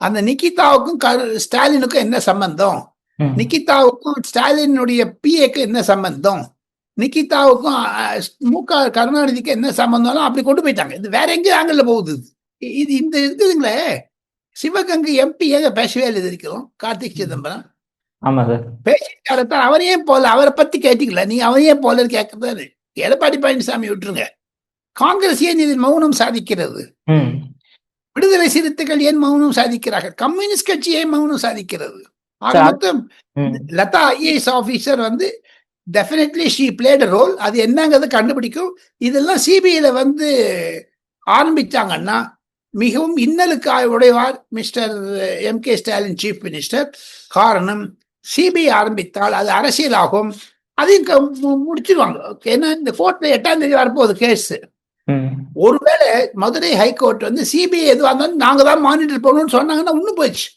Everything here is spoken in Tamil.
அந்த நிகிதாவுக்கும் ஸ்டாலினுக்கும் என்ன சம்பந்தம்? நிகிதாவுக்கும் ஸ்டாலினுடைய பிஏக்கு என்ன சம்பந்தம்? நிகிதாவுக்கும் கருணாநிதிக்கு என்ன சம்பந்தம்? அப்படி கொண்டு போயிட்டாங்க. இது வேற எங்கேயும் ஆங்கிள் போகுது. இது இந்த இருக்குதுங்களே, சிவகங்கை எம்பி ஏங்க பேசவே இல்லை இருக்கிறோம். கார்த்திக் சிதம்பரம் ஆமா சார் பேசிட்டாரத்தான். அவரையே போல, அவரை பத்தி கேட்டீங்களா நீங்க? அவரையே போல கேட்கறாரு. எடப்பாடி பழனிசாமி விட்டுருங்க. காங்கிரஸ் ஏன் இதில் மௌனம் சாதிக்கிறது? விடுதலை சிறுத்தைகள் ஏன் மௌனம் சாதிக்கிறார்கள்? கம்யூனிஸ்ட் கட்சி ஏன் மௌனம் சாதிக்கிறது? ஆக மொத்தம் லதா ஐஏஎஸ் ஆபீசர் வந்து டெஃபினெட்லி ஷீ பிளேட் ரோல். அது என்னங்கிறத கண்டுபிடிக்கும். இதெல்லாம் சிபிஐல வந்து ஆரம்பிச்சாங்கன்னா மிகவும் இன்னலுக்கு உடைவார் mister M K. Stalin chief minister. காரணம், சிபிஐ ஆரம்பித்தால் அது அரசியலாகும். அதையும் முடிச்சிருவாங்க. ஏன்னா இந்த கோர்ட்ல 8ஆம் தேதி வரப்போகுது கேஸ். ஒருவேளை மதுரை ஹைகோர்ட் வந்து சிபிஐ எதுவாக இருந்தாலும் நாங்க தான் மானிட்டர் பண்ணணும்னு சொன்னாங்கன்னா இன்னும் போயிடுச்சு.